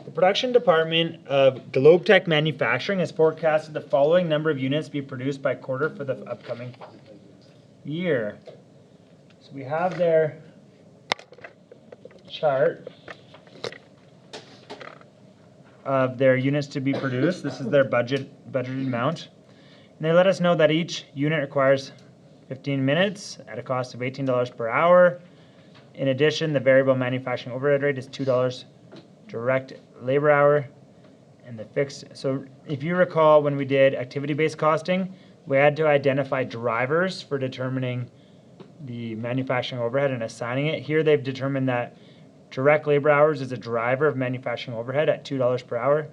The production department of Globe Tech Manufacturing has forecasted the following number of units to be produced by quarter for the upcoming year. So we have their chart of their units to be produced. This is their budgeted amount. And they let us know that each unit requires 15 minutes at a cost of $18 per hour. In addition, the variable manufacturing overhead rate is $2 direct labor hour, and the fixed. So if you recall, when we did activity-based costing, we had to identify drivers for determining the manufacturing overhead and assigning it. Here they've determined that direct labor hours is a driver of manufacturing overhead at $2 per hour.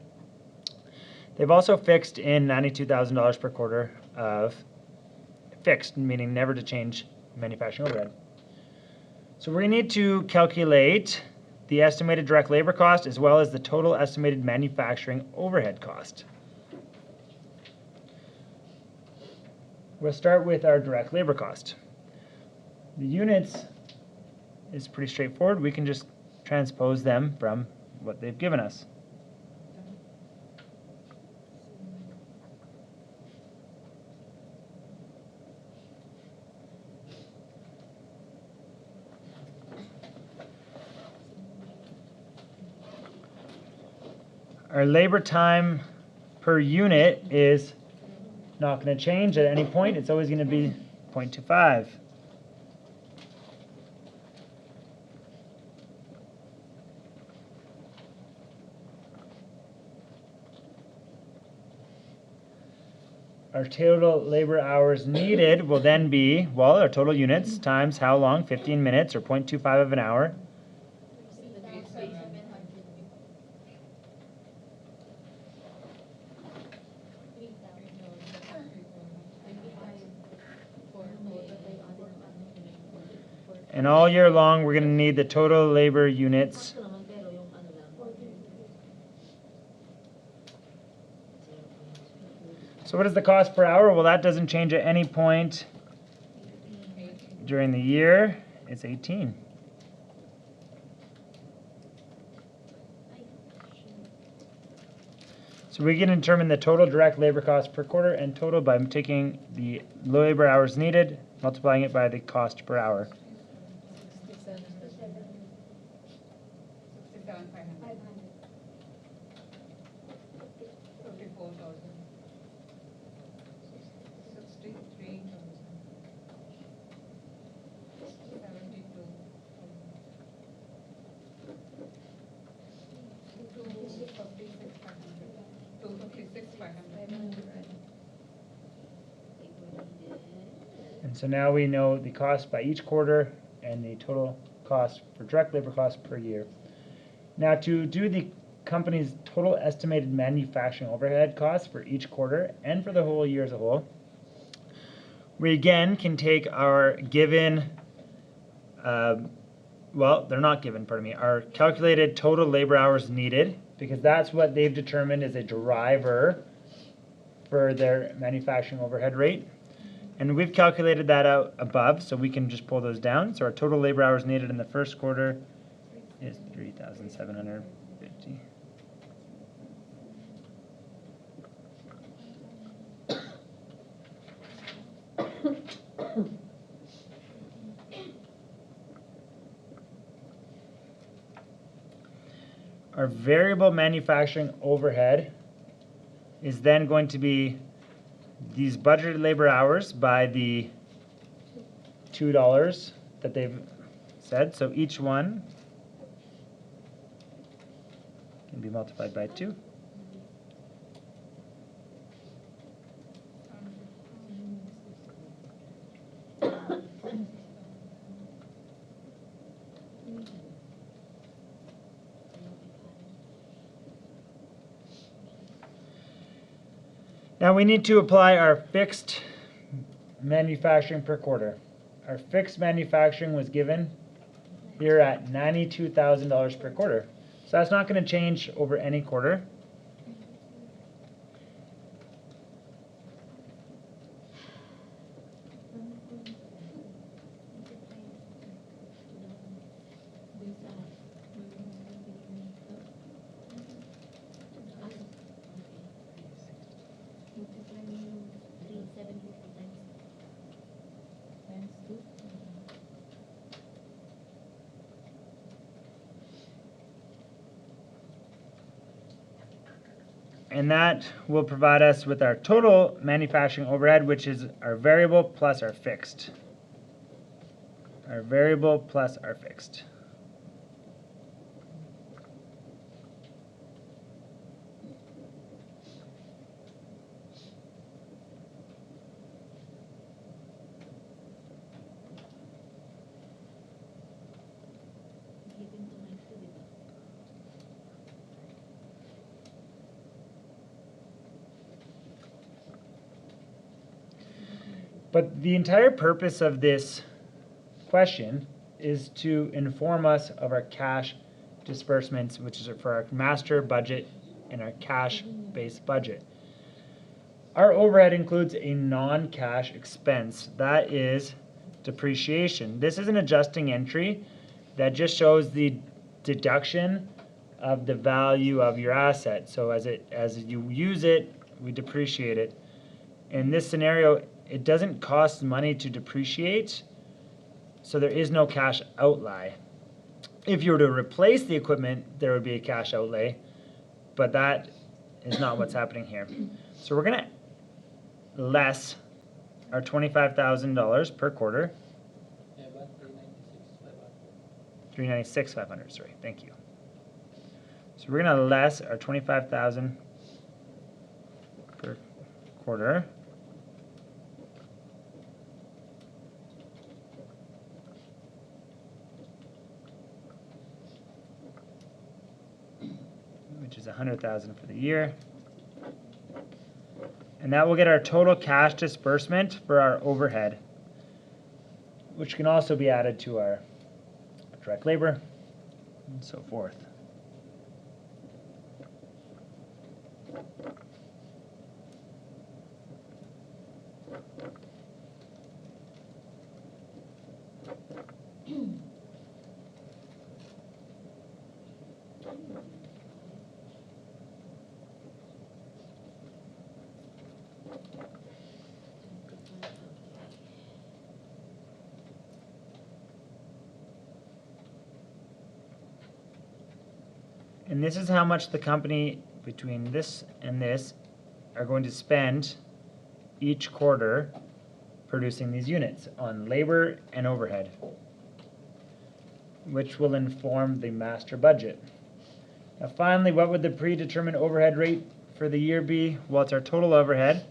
They've also fixed in $92,000 per quarter of fixed, meaning never to change manufacturing overhead. So we're going to need to calculate the estimated direct labor cost as well as the total estimated manufacturing overhead cost. We'll start with our direct labor cost. The units is pretty straightforward. We can just transpose them from what they've given us. Our labor time per unit is not going to change at any point. It's always going to be 0.25. Our total labor hours needed will then be, well, our total units times how long, 15 minutes or 0.25 of an hour. And all year long, we're going to need the total labor units. So what is the cost per hour? Well, that doesn't change at any point during the year. It's 18. So we can determine the total direct labor cost per quarter and total by taking the labor hours needed, multiplying it by the cost per hour. And so now we know the cost by each quarter and the total cost for direct labor costs per year. Now to do the company's total estimated manufacturing overhead costs for each quarter and for the whole year as a whole, we again can take our given, well, they're not given, pardon me, our calculated total labor hours needed, because that's what they've determined is a driver for their manufacturing overhead rate. And we've calculated that out above, so we can just pull those down. So our total labor hours needed in the first quarter is 3,750. Our variable manufacturing overhead is then going to be these budgeted labor hours by the $2 that they've said. So each one can be multiplied by 2. Now we need to apply our fixed manufacturing per quarter. Our fixed manufacturing was given here at $92,000 per quarter. So that's not going to change over any quarter. And that will provide us with our total manufacturing overhead, which is our variable plus our fixed. Our variable plus our fixed. But the entire purpose of this question is to inform us of our cash disbursements, which is for our master budget and our cash-based budget. Our overhead includes a non-cash expense, that is depreciation. This is an adjusting entry that just shows the deduction of the value of your asset. So as you use it, we depreciate it. In this scenario, it doesn't cost money to depreciate, so there is no cash outlay. If you were to replace the equipment, there would be a cash outlay, but that is not what's happening here. So we're gonna less our $25,000 per quarter. Yeah, but 396,500, sorry, thank you. So we're gonna less our 25,000 per quarter. Which is 100,000 for the year. And that will get our total cash disbursement for our overhead, which can also be added to our direct labor and so forth. And this is how much the company, between this and this, are going to spend each quarter producing these units on labor and overhead, which will inform the master budget. Now finally, what would the predetermined overhead rate for the year be? Well, it's our total overhead,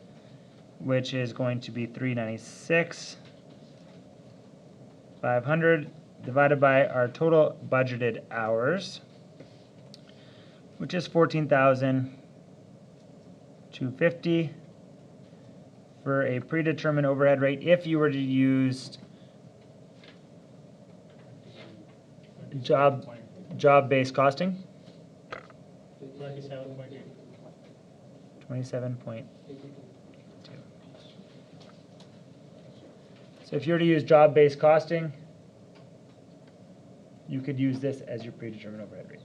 which is going to be 396,500 divided by our total budgeted hours, which is 14,250 for a predetermined overhead rate. If you were to use job-based costing, 27.82. So if you were to use job-based costing, you could use this as your predetermined overhead rate.